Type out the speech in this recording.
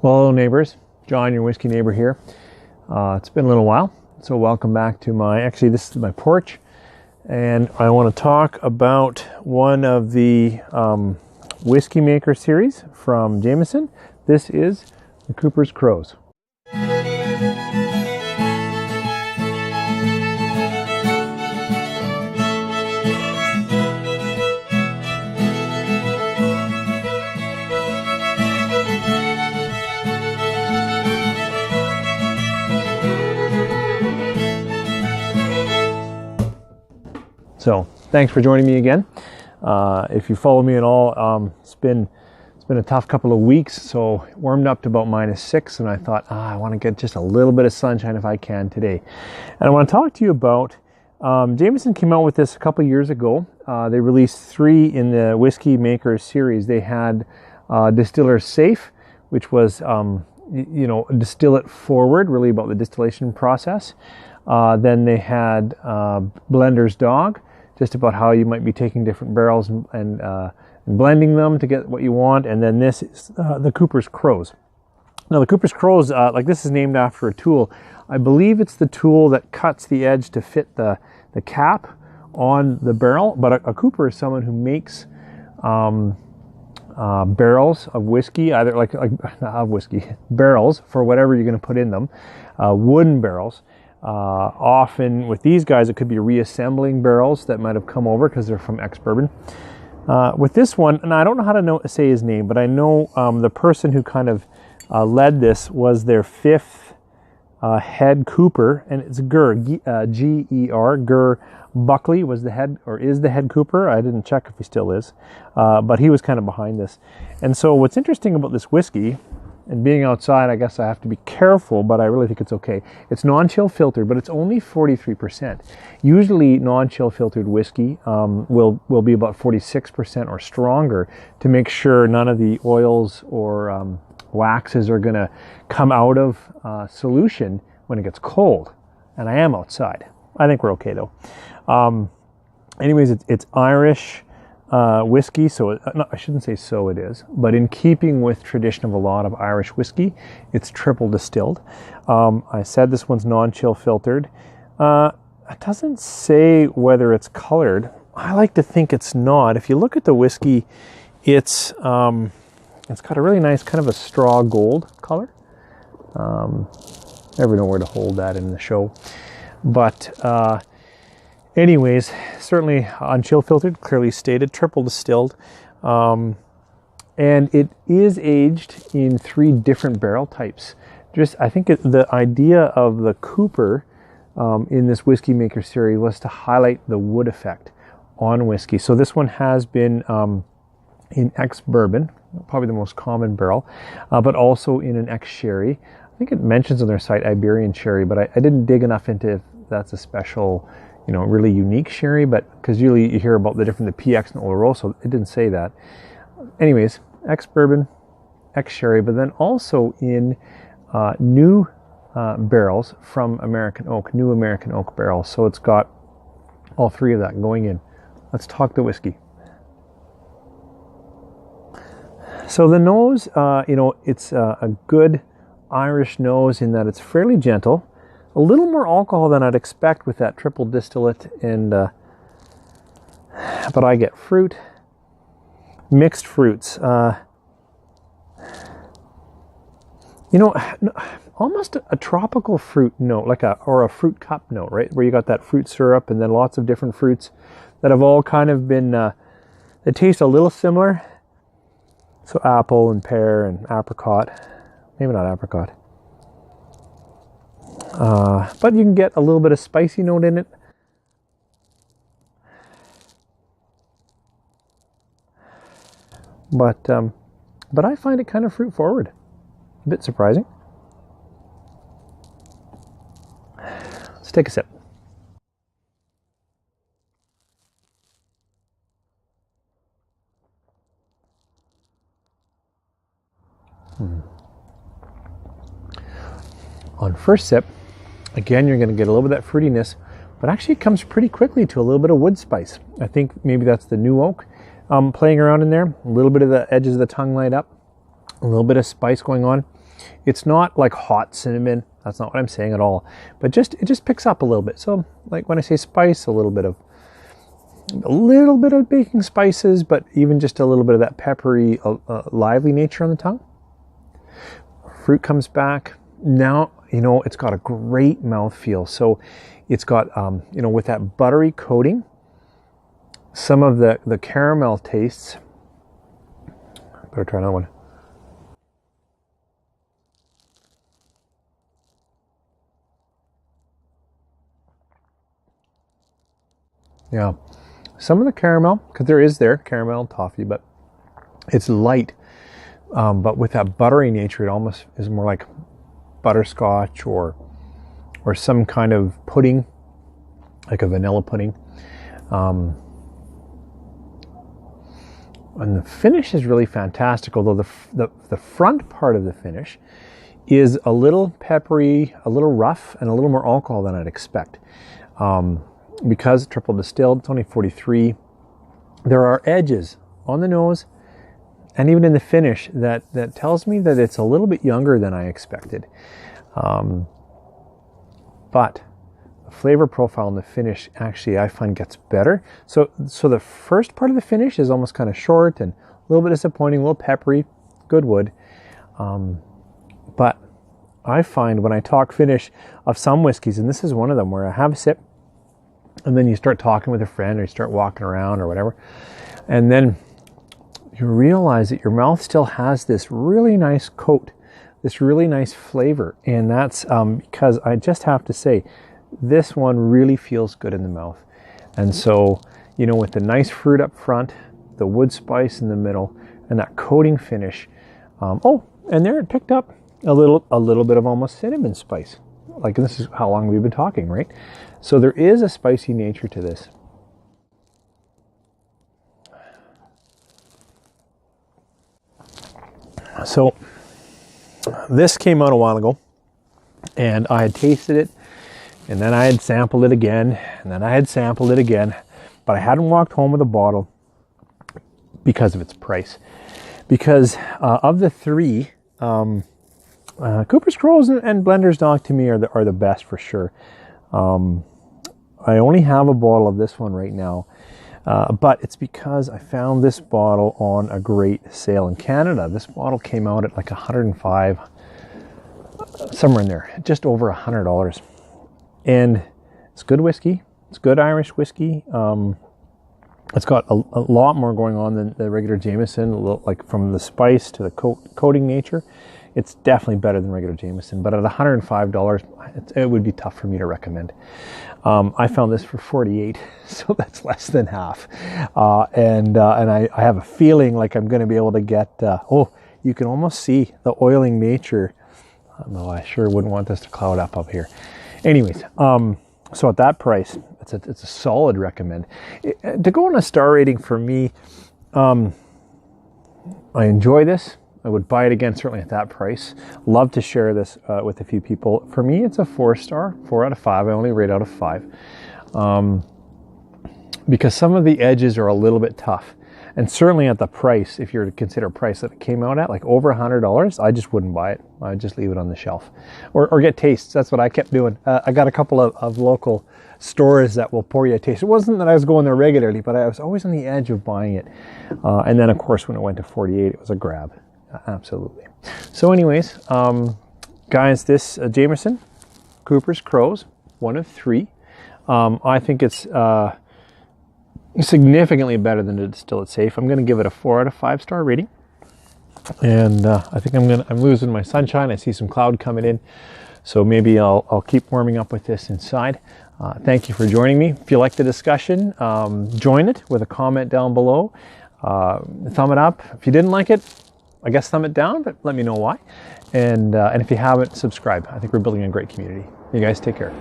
Well, hello neighbors, John, your whiskey neighbor here. It's been a little while, so welcome back to this is my porch, and I want to talk about one of the whiskey maker series from Jameson. This is the Cooper's Croze. So thanks for joining me again. If you follow me at all, it's been a tough couple of weeks. So warmed up to about -6, and I thought I want to get just a little bit of sunshine if I can today. And I want to talk to you about Jameson came out with this a couple of years ago. They released 3 in the Whiskey Makers series. They had Distiller Safe, which was distill it forward, really about the distillation process. Then they had Blender's Dog, just about how you might be taking different barrels and blending them to get what you want. And then this is the Cooper's Croze. Now the Cooper's Croze, this is named after a tool. I believe it's the tool that cuts the edge to fit the cap on the barrel. But a Cooper is someone who makes barrels of whiskey, either barrels for whatever you're going to put in them, wooden barrels. Often with these guys, it could be reassembling barrels that might have come over because they're from ex-bourbon. With this one, and I don't know how to say his name, but I know the person who kind of led this was their 5th head cooper, and it's Ger, G-E-R, Ger Buckley was the head, or is the head cooper. I didn't check if he still is, but he was kind of behind this. And so what's interesting about this whiskey, and being outside, I guess I have to be careful, but I really think it's okay. It's non-chill filtered, but it's only 43%. Usually non-chill filtered whiskey will be about 46% or stronger to make sure none of the oils or waxes are going to come out of solution when it gets cold. And I am outside. I think we're okay though. Anyways, it's Irish whiskey, so I shouldn't say so it is, but in keeping with tradition of a lot of Irish whiskey, it's triple distilled. I said this one's non-chill filtered. It doesn't say whether it's colored. I like to think it's not. If you look at the whiskey, it's got a really nice kind of a straw gold color. Never know where to hold that in the show, but anyways, certainly unchill filtered, clearly stated, triple distilled, and it is aged in 3 different barrel types. I think the idea of the Cooper in this whiskey maker series was to highlight the wood effect on whiskey. So this one has been in ex-bourbon, probably the most common barrel, but also in an ex-sherry. I think it mentions on their site Iberian sherry, but I didn't dig enough into if that's a special, really unique sherry, but because usually you hear about the PX and Oloroso, it didn't say that. Anyways, ex-bourbon, ex-sherry, but then also in new barrels from American oak, new American oak barrels. So it's got all 3 of that going in. Let's talk the whiskey. So the nose, it's a good Irish nose in that it's fairly gentle. A little more alcohol than I'd expect with that triple distillate, but I get fruit, mixed fruits. Almost a tropical fruit note, or a fruit cup note, right? Where you got that fruit syrup and then lots of different fruits that have all kind of been, they taste a little similar. So apple and pear and apricot, maybe not apricot. But you can get a little bit of spicy note in it. But I find it kind of fruit forward. A bit surprising. Let's take a sip. On first sip, again, you're going to get a little bit of that fruitiness, but actually it comes pretty quickly to a little bit of wood spice. I think maybe that's the new oak playing around in there. A little bit of the edges of the tongue light up, a little bit of spice going on. It's not like hot cinnamon. That's not what I'm saying at all. But it just picks up a little bit. So like when I say spice, a little bit of baking spices, but even just a little bit of that peppery, lively nature on the tongue. Fruit comes back. Now, it's got a great mouthfeel. So it's got, with that buttery coating, some of the caramel tastes. Better try another one. Yeah, some of the caramel, because there is caramel and toffee, but it's light. But with that buttery nature, it almost is more like butterscotch or some kind of pudding, like a vanilla pudding. And the finish is really fantastic, although the front part of the finish is a little peppery, a little rough, and a little more alcohol than I'd expect. Because triple distilled, it's only 43. There are edges on the nose and even in the finish that tells me that it's a little bit younger than I expected. But the flavor profile and the finish actually I find gets better. So the first part of the finish is almost kind of short and a little bit disappointing, a little peppery, good wood. But I find when I talk finish of some whiskeys, and this is one of them where I have a sip, and then you start talking with a friend or you start walking around or whatever, and then you realize that your mouth still has this really nice coat, this really nice flavor. And that's because I just have to say, this one really feels good in the mouth. And so, with the nice fruit up front, the wood spice in the middle, and that coating finish. And there it picked up a little bit of almost cinnamon spice. Like, this is how long we've been talking, right? So there is a spicy nature to this. So this came out a while ago, and I had tasted it, and then I had sampled it again, and then I had sampled it again, but I hadn't walked home with a bottle because of its price. Because of the three, Cooper's Croze and Blender's Dog to me are the best for sure. I only have a bottle of this one right now, but it's because I found this bottle on a great sale in Canada. This bottle came out at like $105, somewhere in there, just over $100. And it's good whiskey. It's good Irish whiskey. It's got a lot more going on than the regular Jameson, like from the spice to the coating nature. It's definitely better than regular Jameson, but at $105, it would be tough for me to recommend. I found this for $48, so that's less than half. And I have a feeling like I'm going to be able to get, you can almost see the oiling nature. No, I sure wouldn't want this to cloud up here. Anyways, so at that price, it's a solid recommend. To go on a star rating for me, I enjoy this. I would buy it again, certainly at that price. Love to share this with a few people. For me, it's a 4-star, 4 out of 5. I only rate out of 5. Because some of the edges are a little bit tough. And certainly at the price, if you're to consider price that it came out at, like over $100, I just wouldn't buy it. I'd just leave it on the shelf. Or get tastes. That's what I kept doing. I got a couple of local stores that will pour you a taste. It wasn't that I was going there regularly, but I was always on the edge of buying it. And then, of course, when it went to 48, it was a grab. Absolutely. So anyways, guys, this Jameson, Cooper's Croze, one of 3. I think it's significantly better than the Distilled Safe. I'm going to give it a 4 out of 5 star rating. And I think I'm losing my sunshine. I see some cloud coming in. So maybe I'll keep warming up with this inside. Thank you for joining me. If you like the discussion, join it with a comment down below. Thumb it up. If you didn't like it, I guess thumb it down, but let me know why. And if you haven't, subscribe. I think we're building a great community. You guys take care.